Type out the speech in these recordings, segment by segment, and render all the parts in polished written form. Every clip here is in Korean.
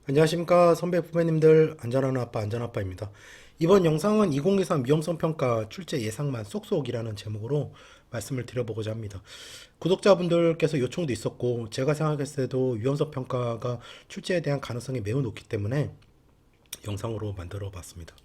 안녕하십니까 선배 후배님들, 안전하는 아빠 안전아빠입니다. 이번 영상은 2023 위험성 평가 출제 예상만 쏙쏙이라는 제목으로 말씀을 드려보고자 합니다. 구독자분들께서 요청도 있었고 제가 생각했을 때도 위험성 평가가 출제에 대한 가능성이 매우 높기 때문에 영상으로 만들어 봤습니다.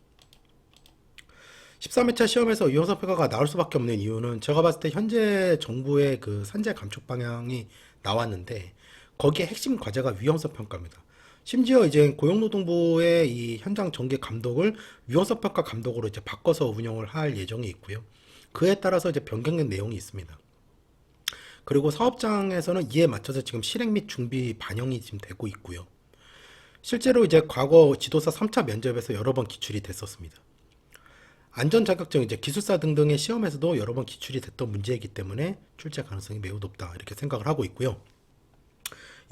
13회차 시험에서 위험성 평가가 나올 수밖에 없는 이유는 제가 봤을 때 현재 정부의 그 산재 감축 방향이 나왔는데 거기에 핵심 과제가 위험성 평가입니다. 심지어 이제 고용노동부의 이 현장 전개 감독을 위험성 평가 감독으로 이제 바꿔서 운영을 할 예정이 있고요. 그에 따라서 이제 변경된 내용이 있습니다. 그리고 사업장에서는 이에 맞춰서 지금 실행 및 준비 반영이 지금 되고 있고요. 실제로 이제 과거 지도사 3차 면접에서 여러 번 기출이 됐었습니다. 안전 자격증, 이제 기술사 등등의 시험에서도 여러 번 기출이 됐던 문제이기 때문에 출제 가능성이 매우 높다 이렇게 생각을 하고 있고요.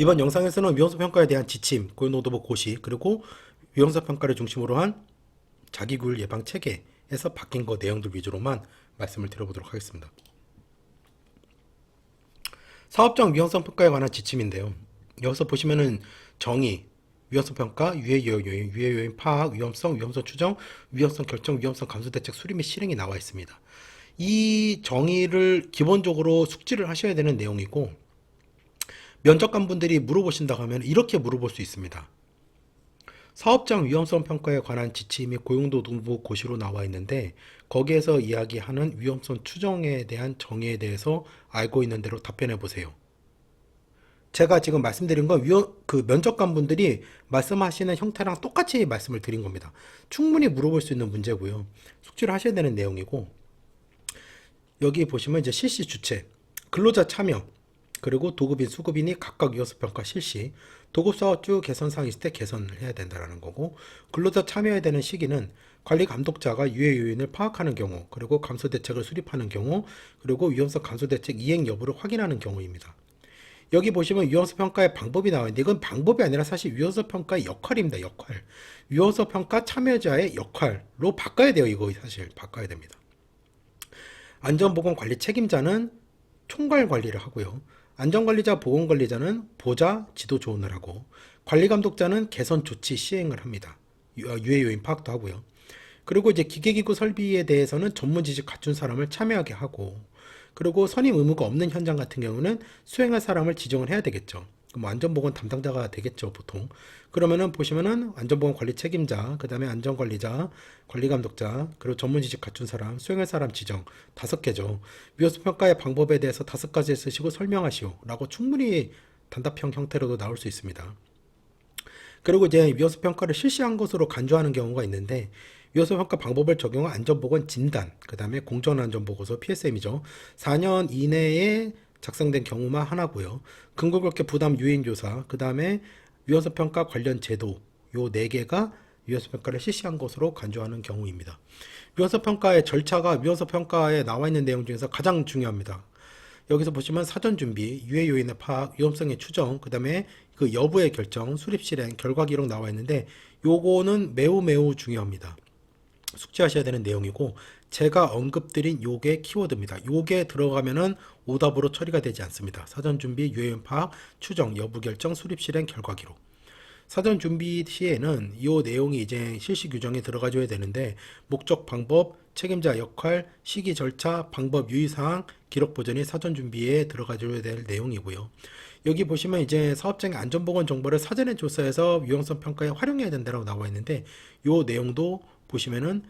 이번 영상에서는 위험성 평가에 대한 지침, 고용노동부 고시, 그리고 위험성 평가를 중심으로 한 자기교육 예방 체계에서 바뀐 거 내용들 위주로만 말씀을 드려보도록 하겠습니다. 사업장 위험성 평가에 관한 지침인데요. 여기서 보시면은 정의, 위험성 평가, 유해 요인, 유해 요인 파악, 위험성, 위험성 추정, 위험성 결정, 위험성 감소 대책 수립 및 실행이 나와 있습니다. 이 정의를 기본적으로 숙지를 하셔야 되는 내용이고, 면접관분들이 물어보신다고 하면 이렇게 물어볼 수 있습니다. 사업장 위험성 평가에 관한 지침이 고용노동부 고시로 나와 있는데 거기에서 이야기하는 위험성 추정에 대한 정의에 대해서 알고 있는 대로 답변해 보세요. 제가 지금 말씀드린 건 그 면접관분들이 말씀하시는 형태랑 똑같이 말씀을 드린 겁니다. 충분히 물어볼 수 있는 문제고요. 숙지를 하셔야 되는 내용이고, 여기 보시면 이제 실시 주체, 근로자 참여, 그리고 도급인, 수급인이 각각 위험성 평가 실시, 도급 사업주 개선 사항이 있을 때 개선을 해야 된다는 거고, 근로자 참여해야 되는 시기는 관리 감독자가 유해 요인을 파악하는 경우, 그리고 감소 대책을 수립하는 경우, 그리고 위험성 감소 대책 이행 여부를 확인하는 경우입니다. 여기 보시면 위험성 평가의 방법이 나와 있는데 이건 방법이 아니라 사실 위험성 평가의 역할입니다. 역할. 위험성 평가 참여자의 역할로 바꿔야 돼요. 이거 사실 바꿔야 됩니다. 안전보건관리 책임자는 총괄 관리를 하고요. 안전관리자, 보건관리자는 보좌, 지도 조언을 하고, 관리감독자는 개선 조치 시행을 합니다. 유해 요인 파악도 하고요. 그리고 이제 기계기구 설비에 대해서는 전문 지식 갖춘 사람을 참여하게 하고, 그리고 선임 의무가 없는 현장 같은 경우는 수행할 사람을 지정을 해야 되겠죠. 뭐 안전보건 담당자가 되겠죠, 보통. 그러면은 보시면은 안전보건 관리 책임자, 그 다음에 안전관리자, 관리감독자, 그리고 전문지식 갖춘 사람, 수행할 사람 지정 5개죠. 위험성 평가의 방법에 대해서 5가지 쓰시고 설명하시오 라고 충분히 단답형 형태로도 나올 수 있습니다. 그리고 이제 위험성 평가를 실시한 것으로 간주하는 경우가 있는데, 위험성 평가 방법을 적용한 안전보건 진단, 그 다음에 공정안전보고서 PSM이죠. 4년 이내에 작성된 경우만 하나고요. 근거롭게 부담 유인 조사, 그 다음에 위험성 평가 관련 제도, 요 4개가 위험성 평가를 실시한 것으로 간주하는 경우입니다. 위험성 평가의 절차가 위험성 평가에 나와 있는 내용 중에서 가장 중요합니다. 여기서 보시면 사전 준비, 유해 요인의 파악, 위험성의 추정, 그 다음에 그 여부의 결정, 수립 실행, 결과 기록 나와 있는데 요거는 매우 중요합니다. 숙지하셔야 되는 내용이고, 제가 언급드린 요게 키워드입니다. 요게 들어가면은 오답으로 처리가 되지 않습니다. 사전 준비, 유해 요인 파악, 추정, 여부 결정, 수립 실행, 결과 기록. 사전 준비 시에는 이 내용이 이제 실시 규정에 들어가줘야 되는데, 목적, 방법, 책임자 역할, 시기 절차, 방법 유의사항, 기록 보전이 사전 준비에 들어가줘야 될 내용이고요. 여기 보시면 이제 사업장의 안전보건 정보를 사전에 조사해서 위험성 평가에 활용해야 된다고 나와 있는데, 이 내용도 보시면은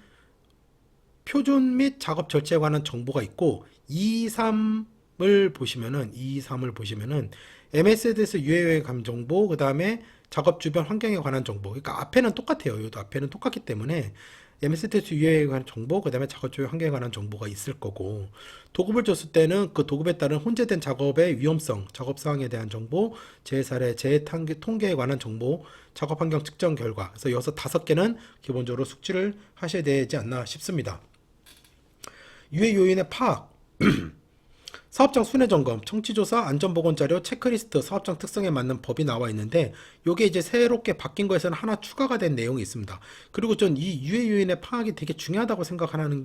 표준 및 작업 절차에 관한 정보가 있고, 2, 3을 보시면은 MSDS 유해의 감 정보, 그 다음에 작업 주변 환경에 관한 정보. 그러니까 앞에는 똑같아요. 이것도 앞에는 똑같기 때문에 MSDS 유해에 관한 정보, 그 다음에 작업 주변 환경에 관한 정보가 있을 거고, 도급을 줬을 때는 그 도급에 따른 혼재된 작업의 위험성, 작업 사항에 대한 정보, 재사례, 통계에 관한 정보, 작업 환경 측정 결과. 그래서 여기서 5개는 기본적으로 숙지를 하셔야 되지 않나 싶습니다. 유해 요인의 파악, 사업장 순회점검, 청취조사, 안전보건자료, 체크리스트, 사업장 특성에 맞는 법이 나와 있는데 요게 이제 새롭게 바뀐 거에서는 하나 추가가 된 내용이 있습니다. 그리고 전 이 유해 요인의 파악이 되게 중요하다고 생각하는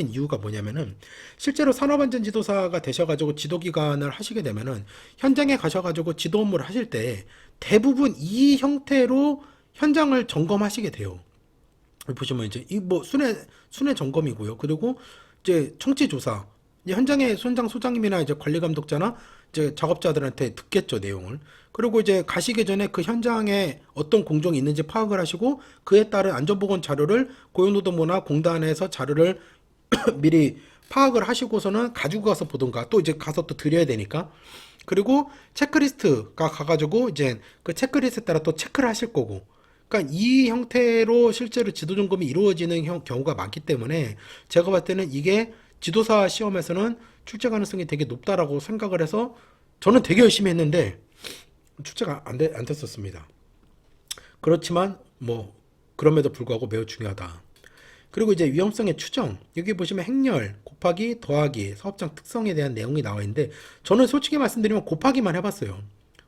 이유가 뭐냐면은, 실제로 산업안전지도사가 되셔가지고 지도기관을 하시게 되면은 현장에 가셔가지고 지도 업무를 하실 때 대부분 이 형태로 현장을 점검하시게 돼요. 보시면 이제 이 뭐 순회 점검이고요. 그리고 이제 청취 조사. 이제 현장의 현장 소장님이나 이제 관리 감독자나 이제 작업자들한테 듣겠죠, 내용을. 그리고 이제 가시기 전에 그 현장에 어떤 공정이 있는지 파악을 하시고 그에 따른 안전보건 자료를 고용노동부나 공단에서 자료를 미리 파악을 하시고서는 가지고 가서 보던가 또 이제 가서 또 드려야 되니까. 그리고 체크리스트가 가가지고 이제 그 체크리스트에 따라 또 체크를 하실 거고. 그러니까 이 형태로 실제로 지도 점검이 이루어지는 경우가 많기 때문에 제가 봤을 때는 이게 지도사 시험에서는 출제 가능성이 되게 높다라고 생각을 해서 저는 되게 열심히 했는데 출제가 안 됐었습니다. 그렇지만 뭐 그럼에도 불구하고 매우 중요하다. 그리고 이제 위험성의 추정. 여기 보시면 행렬, 곱하기, 더하기, 사업장 특성에 대한 내용이 나와 있는데 저는 솔직히 말씀드리면 곱하기만 해봤어요.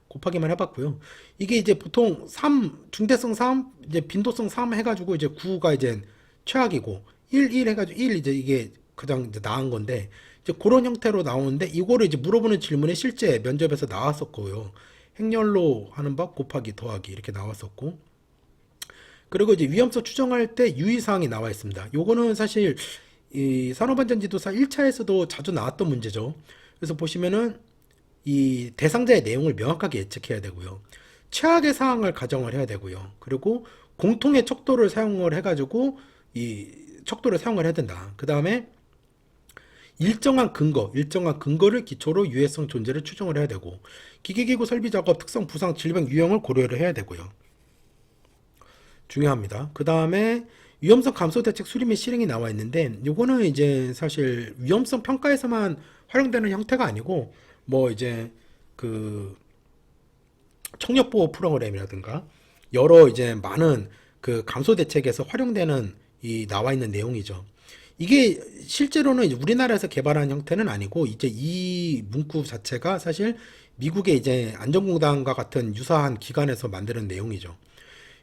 곱하기만 해봤고요. 이게 이제 보통 3, 중대성 3, 이제 빈도성 3 해가지고 이제 9가 이제 최악이고 1 해가지고 1 이제 이게 가장 이제 나은 건데 이제 그런 형태로 나오는데 이거를 이제 물어보는 질문이 실제 면접에서 나왔었고요. 행렬로 하는 법 곱하기 더하기 이렇게 나왔었고 그리고 이제 위험성 추정할 때 유의사항이 나와 있습니다. 요거는 사실 이 산업안전지도사 1차에서도 자주 나왔던 문제죠. 그래서 보시면은 이 대상자의 내용을 명확하게 예측해야 되고요. 최악의 사항을 가정을 해야 되고요. 그리고 공통의 척도를 사용을 해가지고 이 척도를 사용을 해야 된다. 그 다음에 일정한 근거를 기초로 유해성 존재를 추정을 해야 되고 기계기구 설비 작업 특성 부상 질병 유형을 고려를 해야 되고요. 중요합니다. 그 다음에 위험성 감소 대책 수립 및 실행이 나와 있는데 요거는 이제 사실 위험성 평가에서만 활용되는 형태가 아니고 뭐 이제 그 청력보호 프로그램이라든가 여러 이제 많은 그 감소 대책에서 활용되는 이 나와 있는 내용이죠. 이게 실제로는 우리나라에서 개발한 형태는 아니고 이제 이 문구 자체가 사실 미국의 이제 안전공단과 같은 유사한 기관에서 만드는 내용이죠.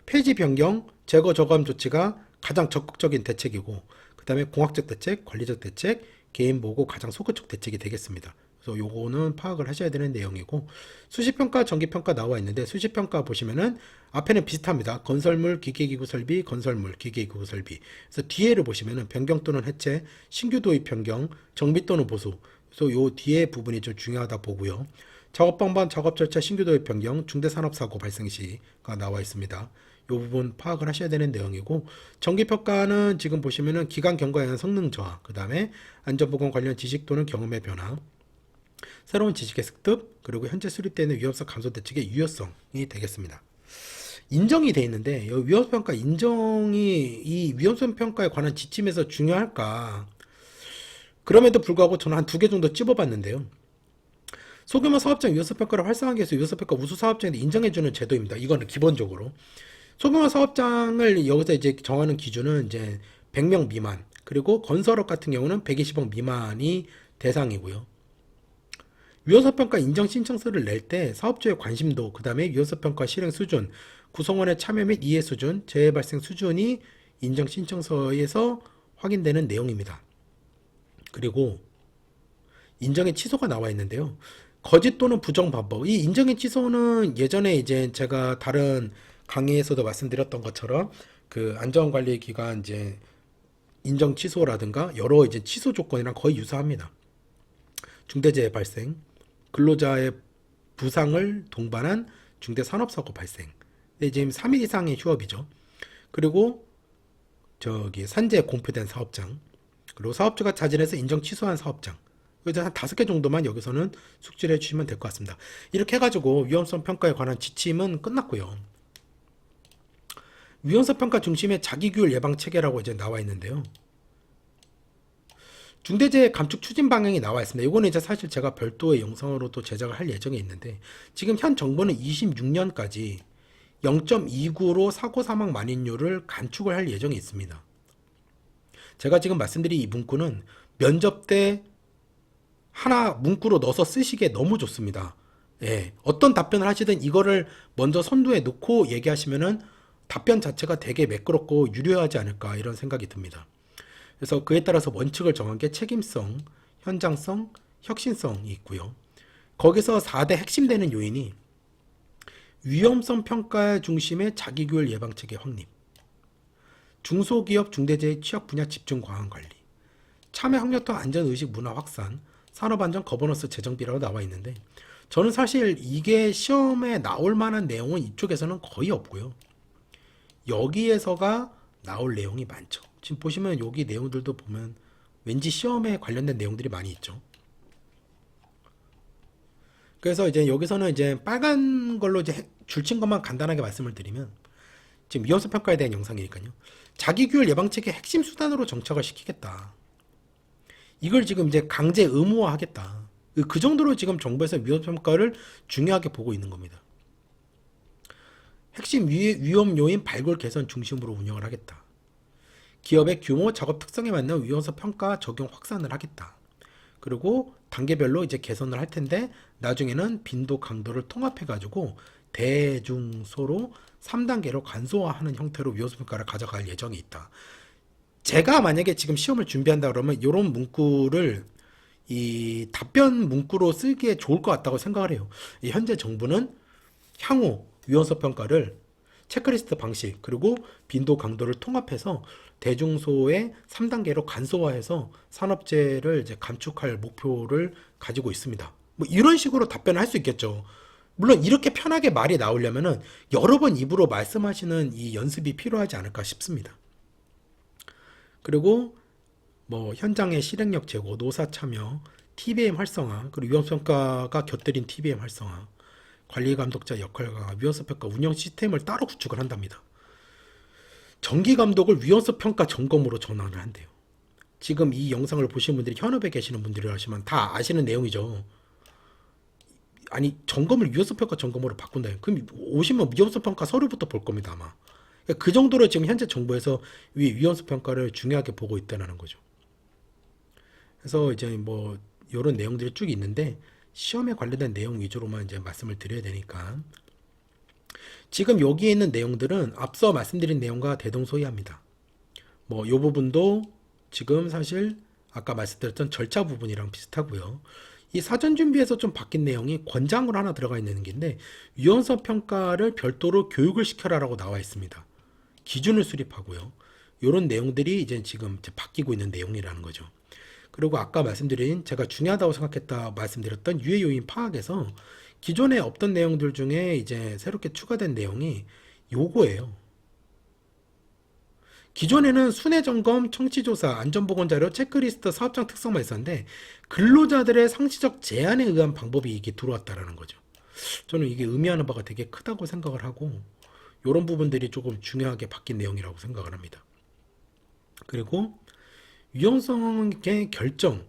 폐지 변경, 제거 저감 조치가 가장 적극적인 대책이고 그 다음에 공학적 대책, 관리적 대책, 개인 보고 가장 소극적 대책이 되겠습니다. 그래서 요거는 파악을 하셔야 되는 내용이고 수시평가, 정기평가 나와 있는데 수시평가 보시면은 앞에는 비슷합니다. 건설물, 기계기구 설비, 건설물, 기계기구 설비. 그래서 뒤에를 보시면은 변경 또는 해체, 신규 도입 변경, 정비 또는 보수. 그래서 요 뒤에 부분이 좀 중요하다 보고요. 작업 방법, 작업 절차, 신규 도입 변경, 중대산업사고 발생 시가 나와 있습니다. 이 부분 파악을 하셔야 되는 내용이고 정기평가는 지금 보시면은 기간 경과에 의한 성능 저하, 그 다음에 안전보건 관련 지식 또는 경험의 변화, 새로운 지식의 습득, 그리고 현재 수립되는 위험성 감소 대책의 유효성이 되겠습니다. 인정이 돼 있는데 이 위험성평가 인정이 이 위험성평가에 관한 지침에서 중요할까? 그럼에도 불구하고 저는 한 2개 정도 찝어봤는데요. 소규모 사업장 위험성평가를 활성화하기 위해서 위험성평가 우수 사업장에 인정해주는 제도입니다. 이거는 기본적으로. 소규모 사업장을 여기서 이제 정하는 기준은 이제 100명 미만, 그리고 건설업 같은 경우는 120억 미만이 대상이고요. 위험성평가 인정 신청서를 낼 때 사업주의 관심도, 그 다음에 위험성평가 실행 수준, 구성원의 참여 및 이해 수준, 재해 발생 수준이 인정 신청서에서 확인되는 내용입니다. 그리고 인정의 취소가 나와 있는데요. 거짓 또는 부정 방법. 이 인정의 취소는 예전에 이제 제가 다른 강의에서도 말씀드렸던 것처럼 그 안전관리기관 이제 인정 취소라든가 여러 이제 취소 조건이랑 거의 유사합니다. 중대재해 발생, 근로자의 부상을 동반한 중대산업사고 발생. 근데 지금 3일 이상의 휴업이죠. 그리고 저기 산재 공표된 사업장, 그리고 사업주가 자진해서 인정 취소한 사업장. 그래서 한 5개 정도만 여기서는 숙지를 해주시면 될 것 같습니다. 이렇게 해가지고 위험성 평가에 관한 지침은 끝났고요. 위험성 평가 중심의 자기규율 예방 체계라고 이제 나와 있는데요. 중대재해 감축 추진 방향이 나와 있습니다. 이거는 이제 사실 제가 별도의 영상으로 또 제작을 할 예정에 있는데 지금 현 정부는 26년까지 0.29로 사고 사망 만인율을 감축을 할 예정이 있습니다. 제가 지금 말씀드린 이 문구는 면접 때 하나 문구로 넣어서 쓰시기에 너무 좋습니다. 예, 어떤 답변을 하시든 이거를 먼저 선두에 놓고 얘기하시면은 답변 자체가 되게 매끄럽고 유려하지 않을까 이런 생각이 듭니다. 그래서 그에 따라서 원칙을 정한 게 책임성, 현장성, 혁신성이 있고요. 거기서 4대 핵심 되는 요인이 위험성 평가 중심의 자기규율 예방체계 확립, 중소기업 중대재해 취약 분야 집중 과한 관리, 참여 학력과 안전의식 문화 확산, 산업안전 거버넌스 재정비라고 나와 있는데 저는 사실 이게 시험에 나올 만한 내용은 이쪽에서는 거의 없고요. 여기에서가 나올 내용이 많죠. 지금 보시면 여기 내용들도 보면 왠지 시험에 관련된 내용들이 많이 있죠. 그래서 이제 여기서는 이제 빨간 걸로 이제 줄친 것만 간단하게 말씀을 드리면 지금 위험성 평가에 대한 영상이니까요. 자기규율 예방책의 핵심 수단으로 정착을 시키겠다. 이걸 지금 이제 강제 의무화하겠다. 그 정도로 지금 정부에서 위험성 평가를 중요하게 보고 있는 겁니다. 핵심 위험 요인 발굴 개선 중심으로 운영을 하겠다. 기업의 규모, 작업 특성에 맞는 위험성 평가 적용 확산을 하겠다. 그리고 단계별로 이제 개선을 할 텐데 나중에는 빈도, 강도를 통합해가지고 대중소로 3단계로 간소화하는 형태로 위험성 평가를 가져갈 예정이 있다. 제가 만약에 지금 시험을 준비한다 그러면 이런 문구를 이 답변 문구로 쓰기에 좋을 것 같다고 생각을 해요. 현재 정부는 향후 위험성 평가를 체크리스트 방식 그리고 빈도 강도를 통합해서 대중소의 3단계로 간소화해서 산업재해를 이제 감축할 목표를 가지고 있습니다. 뭐 이런 식으로 답변을 할 수 있겠죠. 물론 이렇게 편하게 말이 나오려면은 여러 번 입으로 말씀하시는 이 연습이 필요하지 않을까 싶습니다. 그리고 뭐 현장의 실행력 제고, 노사 참여, TBM 활성화, 그리고 위험평가가 곁들인 TBM 활성화, 관리 감독자 역할 강화, 위험성 평가 운영 시스템을 따로 구축을 한답니다. 정기 감독을 위험성 평가 점검으로 전환을 한대요. 지금 이 영상을 보시는 분들이 현업에 계시는 분들이라시면 다 아시는 내용이죠. 아니 점검을 위험성 평가 점검으로 바꾼다. 그럼 오시면 위험성 평가 서류부터 볼 겁니다 아마. 그 정도로 지금 현재 정부에서 위험성 평가를 중요하게 보고 있다는 거죠. 그래서 이제 뭐 이런 내용들이 쭉 있는데 시험에 관련된 내용 위주로만 이제 말씀을 드려야 되니까 지금 여기에 있는 내용들은 앞서 말씀드린 내용과 대동소이합니다. 뭐 이 부분도 지금 사실 아까 말씀드렸던 절차 부분이랑 비슷하고요. 이 사전 준비에서 좀 바뀐 내용이 권장으로 하나 들어가 있는 게인데 위험성 평가를 별도로 교육을 시켜라라고 나와 있습니다. 기준을 수립하고요. 이런 내용들이 이제 지금 바뀌고 있는 내용이라는 거죠. 그리고 아까 말씀드린 제가 중요하다고 생각했다 말씀드렸던 유해 요인 파악에서 기존에 없던 내용들 중에 이제 새롭게 추가된 내용이 요거예요. 기존에는 순회 점검, 청취조사, 안전보건 자료, 체크리스트, 사업장 특성만 있었는데 근로자들의 상시적 제한에 의한 방법이 이게 들어왔다라는 거죠. 저는 이게 의미하는 바가 되게 크다고 생각을 하고 이런 부분들이 조금 중요하게 바뀐 내용이라고 생각을 합니다. 그리고 위험성의 결정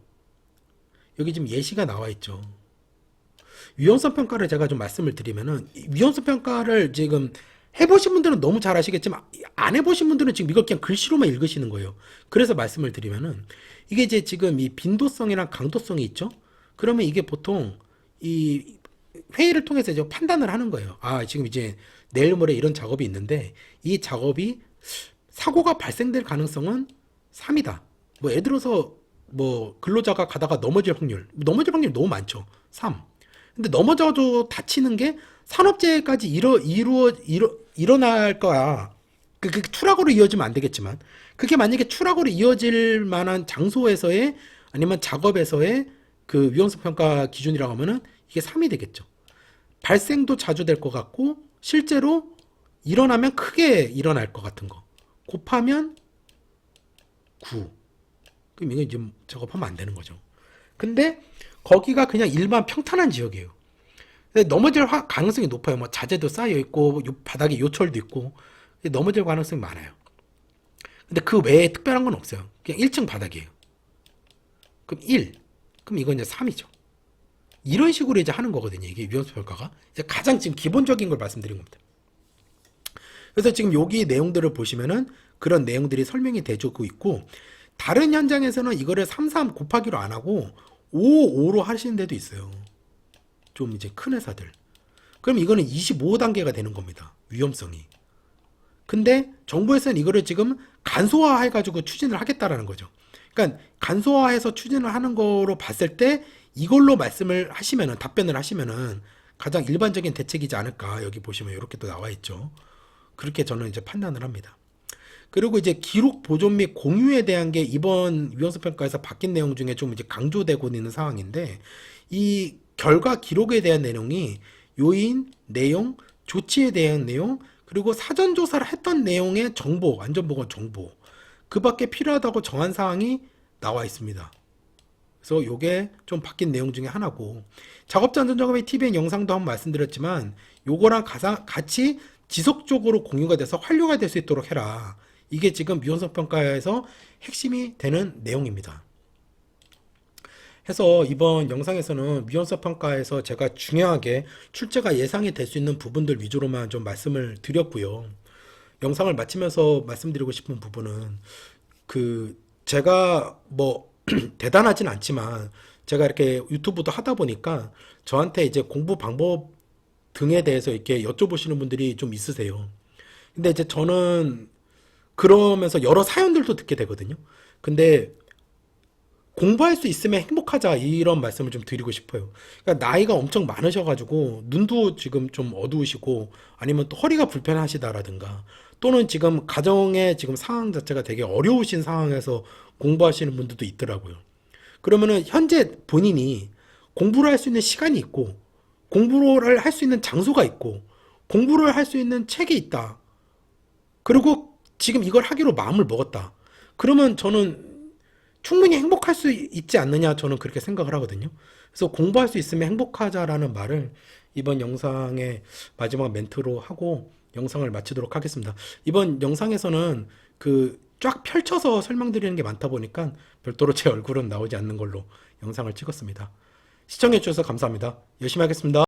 여기 지금 예시가 나와 있죠. 위험성 평가를 제가 좀 말씀을 드리면은 위험성 평가를 지금 해보신 분들은 너무 잘 아시겠지만 안 해보신 분들은 지금 이걸 그냥 글씨로만 읽으시는 거예요. 그래서 말씀을 드리면은 이게 이제 지금 이 빈도성이랑 강도성이 있죠. 그러면 이게 보통 이 회의를 통해서 이제 판단을 하는 거예요. 아 지금 이제 내일 모레 이런 작업이 있는데 이 작업이 사고가 발생될 가능성은 3이다. 뭐 예를 들어서 뭐 근로자가 가다가 넘어질 확률 너무 많죠. 3. 근데 넘어져도 다치는 게 산업재해까지 일어날 거야. 그 추락으로 이어지면 안 되겠지만 그게 만약에 추락으로 이어질 만한 장소에서의 아니면 작업에서의 그 위험성 평가 기준이라고 하면은 이게 3이 되겠죠. 발생도 자주 될 것 같고 실제로 일어나면 크게 일어날 것 같은 거 곱하면 9. 그럼 이거 이제 작업하면 안 되는 거죠. 근데 거기가 그냥 일반 평탄한 지역이에요. 넘어질 가능성이 높아요. 뭐 자재도 쌓여 있고 바닥에 요철도 있고 넘어질 가능성이 많아요. 근데 그 외에 특별한 건 없어요. 그냥 1층 바닥이에요. 그럼 1. 그럼 이건 이제 3이죠. 이런 식으로 이제 하는 거거든요. 이게 위험성 평가가 이제 가장 지금 기본적인 걸 말씀드린 겁니다. 그래서 지금 여기 내용들을 보시면은 그런 내용들이 설명이 되고 있고 다른 현장에서는 이거를 33 곱하기로 안 하고 55로 하시는 데도 있어요. 좀 이제 큰 회사들. 그럼 이거는 25단계가 되는 겁니다. 위험성이. 근데 정부에서는 이거를 지금 간소화 해가지고 추진을 하겠다라는 거죠. 그러니까 간소화해서 추진을 하는 거로 봤을 때 이걸로 말씀을 하시면은 답변을 하시면은 가장 일반적인 대책이지 않을까. 여기 보시면 이렇게 또 나와 있죠. 그렇게 저는 이제 판단을 합니다. 그리고 이제 기록 보존 및 공유에 대한 게 이번 위헌성 평가에서 바뀐 내용 중에 좀 이제 강조되고 있는 사항인데, 이 결과 기록에 대한 내용이 요인, 내용, 조치에 대한 내용, 그리고 사전 조사를 했던 내용의 정보, 안전보건 정보, 그 밖에 필요하다고 정한 사항이 나와 있습니다. 그래서 요게 좀 바뀐 내용 중에 하나고, 작업자 안전점검의 TVN 영상도 한번 말씀드렸지만 요거랑 같이 지속적으로 공유가 돼서 활용이 될 수 있도록 해라. 이게 지금 위헌성 평가에서 핵심이 되는 내용입니다. 해서 이번 영상에서는 위헌성 평가에서 제가 중요하게 출제가 예상이 될 수 있는 부분들 위주로만 좀 말씀을 드렸고요. 영상을 마치면서 말씀드리고 싶은 부분은, 제가 뭐 대단하진 않지만 제가 이렇게 유튜브도 하다 보니까 저한테 이제 공부 방법 등에 대해서 이렇게 여쭤보시는 분들이 좀 있으세요. 근데 이제 저는 그러면서 여러 사연들도 듣게 되거든요. 근데 공부할 수 있으면 행복하자, 이런 말씀을 좀 드리고 싶어요. 그러니까 나이가 엄청 많으셔가지고 눈도 지금 좀 어두우시고 아니면 또 허리가 불편하시다라든가, 또는 지금 가정의 지금 상황 자체가 되게 어려우신 상황에서 공부하시는 분들도 있더라고요. 그러면은 현재 본인이 공부를 할 수 있는 시간이 있고, 공부를 할 수 있는 장소가 있고, 공부를 할 수 있는 책이 있다. 그리고 지금 이걸 하기로 마음을 먹었다. 그러면 저는 충분히 행복할 수 있지 않느냐, 저는 그렇게 생각을 하거든요. 그래서 공부할 수 있으면 행복하자라는 말을 이번 영상의 마지막 멘트로 하고 영상을 마치도록 하겠습니다. 이번 영상에서는 쫙 펼쳐서 설명드리는 게 많다 보니까 별도로 제 얼굴은 나오지 않는 걸로 영상을 찍었습니다. 시청해주셔서 감사합니다. 열심히 하겠습니다.